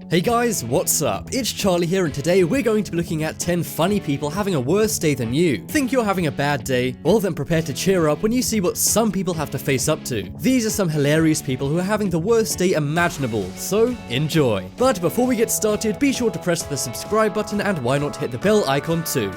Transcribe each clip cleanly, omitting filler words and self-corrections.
Hey guys, what's up? It's Charlie here, and today we're going to be looking at 10 funny people having a worse day than you. Think you're having a bad day? Well then prepare to cheer up when you see what some people have to face up to. These are some hilarious people who are having the worst day imaginable, so enjoy. But before we get started, be sure to press the subscribe button and why not hit the bell icon too.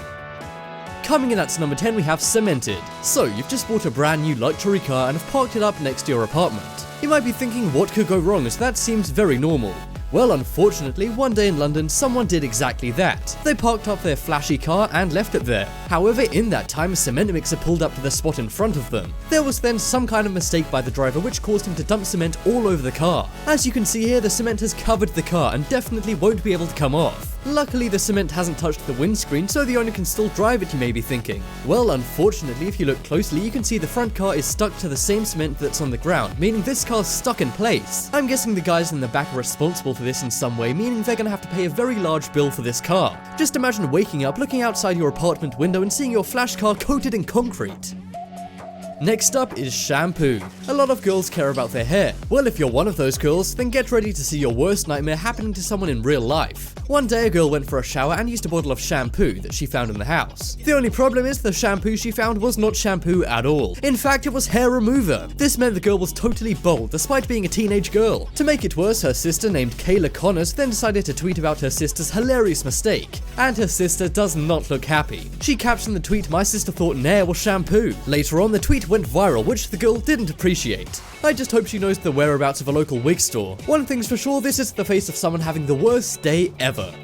Coming in at number 10 we have Cemented. So you've just bought a brand new luxury car and have parked it up next to your apartment. You might be thinking what could go wrong, as that seems very normal. Well, unfortunately, one day in London, someone did exactly that. They parked up their flashy car and left it there. However, in that time, a cement mixer pulled up to the spot in front of them. There was then some kind of mistake by the driver which caused him to dump cement all over the car. As you can see here, the cement has covered the car and definitely won't be able to come off. Luckily, the cement hasn't touched the windscreen, so the owner can still drive it, you may be thinking. Well, unfortunately, if you look closely, you can see the front car is stuck to the same cement that's on the ground, meaning this car's stuck in place. I'm guessing the guys in the back are responsible for this in some way, meaning they're gonna have to pay a very large bill for this car. Just imagine waking up, looking outside your apartment window and seeing your flash car coated in concrete. Next up is shampoo. A lot of girls care about their hair. Well, if you're one of those girls, then get ready to see your worst nightmare happening to someone in real life. One day a girl went for a shower and used a bottle of shampoo that she found in the house. The only problem is the shampoo she found was not shampoo at all. In fact, it was hair remover. This meant the girl was totally bald despite being a teenage girl. To make it worse, her sister named Kayla Connors then decided to tweet about her sister's hilarious mistake. And her sister does not look happy. She captioned the tweet, "My sister thought Nair was shampoo." Later on, the tweet went viral, which the girl didn't appreciate. I just hope she knows the whereabouts of a local wig store. One thing's for sure, this is the face of someone having the worst day ever.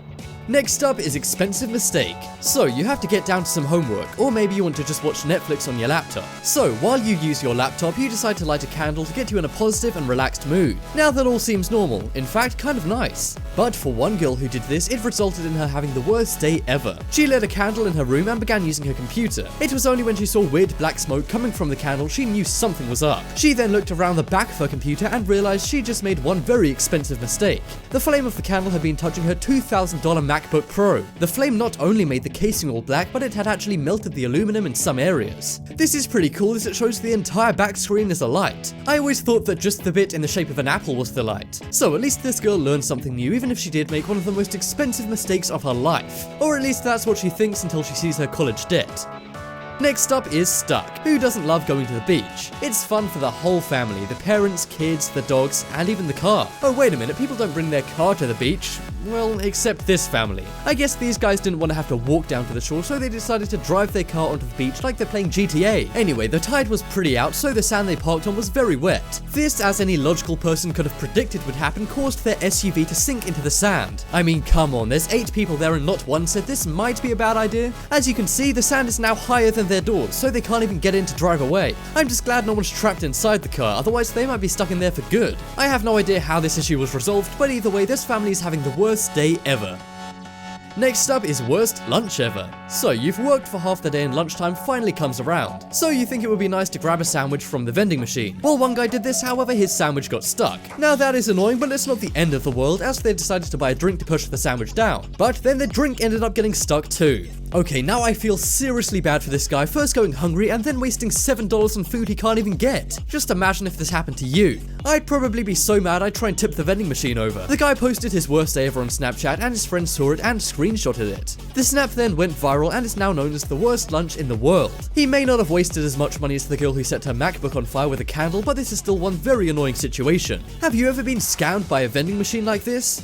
Next up is expensive mistake. So you have to get down to some homework, or maybe you want to just watch Netflix on your laptop. So while you use your laptop, you decide to light a candle to get you in a positive and relaxed mood. Now that all seems normal, in fact kind of nice. But for one girl who did this, it resulted in her having the worst day ever. She lit a candle in her room and began using her computer. It was only when she saw weird black smoke coming from the candle she knew something was up. She then looked around the back of her computer and realized she just made one very expensive mistake. The flame of the candle had been touching her $2,000 MacBook Pro. The flame not only made the casing all black, but it had actually melted the aluminum in some areas. This is pretty cool as it shows the entire back screen is alight. I always thought that just the bit in the shape of an apple was the light. So at least this girl learned something new, even if she did make one of the most expensive mistakes of her life. Or at least that's what she thinks until she sees her college debt. Next up is Stuck. Who doesn't love going to the beach? It's fun for the whole family, the parents, kids, the dogs, and even the car. Oh wait a minute, people don't bring their car to the beach. Well, except this family. I guess these guys didn't want to have to walk down to the shore, so they decided to drive their car onto the beach like they're playing GTA. Anyway, the tide was pretty out, so the sand they parked on was very wet. This, as any logical person could have predicted would happen, caused their SUV to sink into the sand. I mean, come on, there's 8 people there and not one said this might be a bad idea. As you can see, the sand is now higher than their doors, so they can't even get in to drive away. I'm just glad no one's trapped inside the car, otherwise they might be stuck in there for good. I have no idea how this issue was resolved, but either way, this family is having the worst day ever. Next up is worst lunch ever. So you've worked for half the day and lunchtime finally comes around. So you think it would be nice to grab a sandwich from the vending machine. Well, one guy did this, however his sandwich got stuck. Now that is annoying, but it's not the end of the world, as they decided to buy a drink to push the sandwich down. But then the drink ended up getting stuck too. Okay, now I feel seriously bad for this guy, first going hungry and then wasting $7 on food he can't even get. Just imagine if this happened to you. I'd probably be so mad I'd try and tip the vending machine over. The guy posted his worst day ever on Snapchat and his friends saw it and screenshotted it. The snap then went viral and is now known as the worst lunch in the world. He may not have wasted as much money as the girl who set her MacBook on fire with a candle, but this is still one very annoying situation. Have you ever been scammed by a vending machine like this?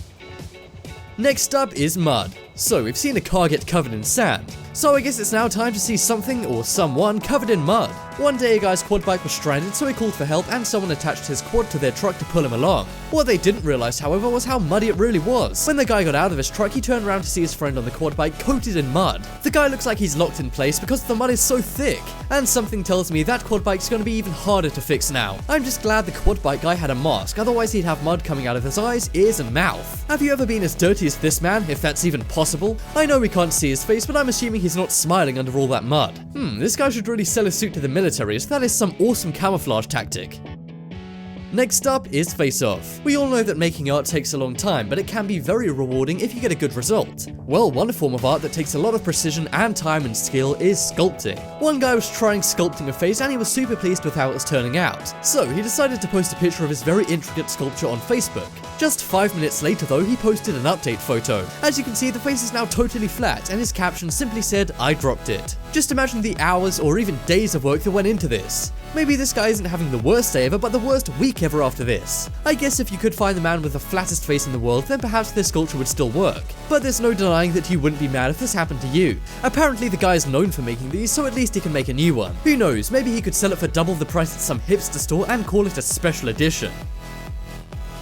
Next up is mud. So we've seen a car get covered in sand. So I guess it's now time to see something or someone covered in mud. One day a guy's quad bike was stranded, so he called for help and someone attached his quad to their truck to pull him along. What they didn't realize, however, was how muddy it really was. When the guy got out of his truck, he turned around to see his friend on the quad bike coated in mud. The guy looks like he's locked in place because the mud is so thick. And something tells me that quad bike's gonna be even harder to fix now. I'm just glad the quad bike guy had a mask, otherwise he'd have mud coming out of his eyes, ears, and mouth. Have you ever been as dirty as this man, if that's even possible? I know we can't see his face, but I'm assuming he's not smiling under all that mud. This guy should really sell his suit to the military, as that is some awesome camouflage tactic. Next up is Face Off. We all know that making art takes a long time, but it can be very rewarding if you get a good result. Well, one form of art that takes a lot of precision and time and skill is sculpting. One guy was trying sculpting a face and he was super pleased with how it was turning out. So he decided to post a picture of his very intricate sculpture on Facebook. Just 5 minutes later though, he posted an update photo. As you can see, the face is now totally flat and his caption simply said, "I dropped it." Just imagine the hours or even days of work that went into this. Maybe this guy isn't having the worst day ever, but the worst week ever after this. I guess if you could find the man with the flattest face in the world, then perhaps this sculpture would still work. But there's no denying that you wouldn't be mad if this happened to you. Apparently the guy is known for making these, so at least he can make a new one. Who knows, maybe he could sell it for double the price at some hipster store and call it a special edition.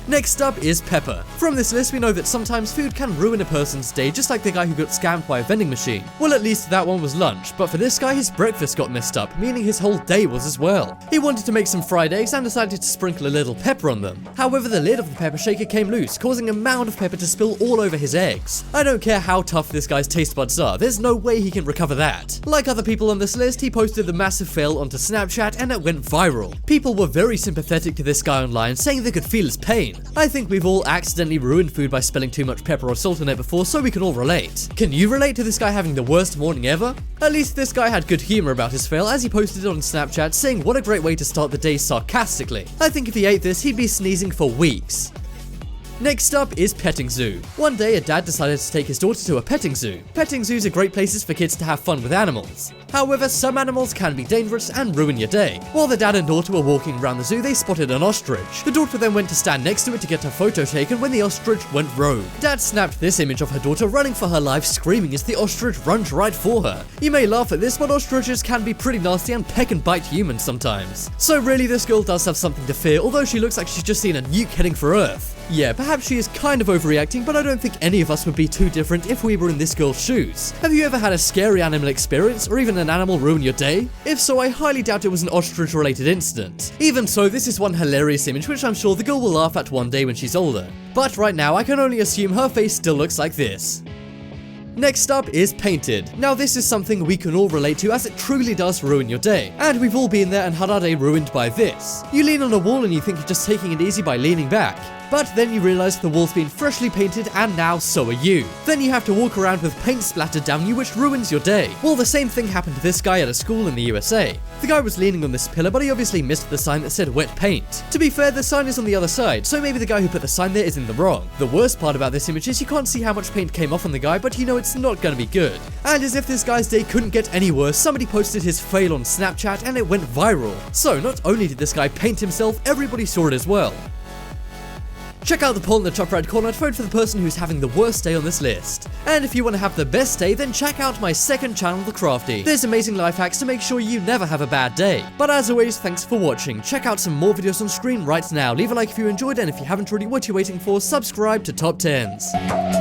Next up is Pepper. From this list we know that sometimes food can ruin a person's day, just like the guy who got scammed by a vending machine. Well, at least that one was lunch, but for this guy his breakfast got messed up, meaning his whole day was as well. He wanted to make some fried eggs and decided to sprinkle a little pepper on them. However, the lid of the pepper shaker came loose, causing a mound of pepper to spill all over his eggs. I don't care how tough this guy's taste buds are, there's no way he can recover that. Like other people on this list, he posted the massive fail onto Snapchat and it went viral. People were very sympathetic to this guy online, saying they could feel his pain. I think we've all accidentally ruined food by spilling too much pepper or salt on it before, so we can all relate. Can you relate to this guy having the worst morning ever? At least this guy had good humor about his fail, as he posted it on Snapchat saying what a great way to start the day sarcastically. I think if he ate this, he'd be sneezing for weeks. Next up is petting zoo. One day a dad decided to take his daughter to a petting zoo. Petting zoos are great places for kids to have fun with animals. However, some animals can be dangerous and ruin your day. While the dad and daughter were walking around the zoo, they spotted an ostrich. The daughter then went to stand next to it to get her photo taken when the ostrich went rogue. Dad snapped this image of her daughter running for her life, screaming as the ostrich runs right for her. You may laugh at this, but ostriches can be pretty nasty and peck and bite humans sometimes. So really, this girl does have something to fear, although she looks like she's just seen a nuke heading for Earth. Yeah, perhaps she is kind of overreacting, but I don't think any of us would be too different if we were in this girl's shoes. Have you ever had a scary animal experience, or even an animal ruin your day? If so, I highly doubt it was an ostrich-related incident. Even so, this is one hilarious image which I'm sure the girl will laugh at one day when she's older. But right now, I can only assume her face still looks like this. Next up is painted. Now this is something we can all relate to, as it truly does ruin your day. And we've all been there and had our day ruined by this. You lean on a wall and you think you're just taking it easy by leaning back. But then you realize the wall's been freshly painted and now so are you. Then you have to walk around with paint splattered down you, which ruins your day. Well, the same thing happened to this guy at a school in the USA. The guy was leaning on this pillar, but he obviously missed the sign that said wet paint. To be fair, the sign is on the other side, so maybe the guy who put the sign there is in the wrong. The worst part about this image is you can't see how much paint came off on the guy, but you know it's not gonna be good. And as if this guy's day couldn't get any worse, somebody posted his fail on Snapchat and it went viral. So not only did this guy paint himself, everybody saw it as well. Check out the poll in the top right corner to vote for the person who's having the worst day on this list. And if you want to have the best day, then check out my second channel, The Crafty. There's amazing life hacks to make sure you never have a bad day. But as always, thanks for watching. Check out some more videos on screen right now. Leave a like if you enjoyed, and if you haven't already, what are you waiting for? Subscribe to Top 10s.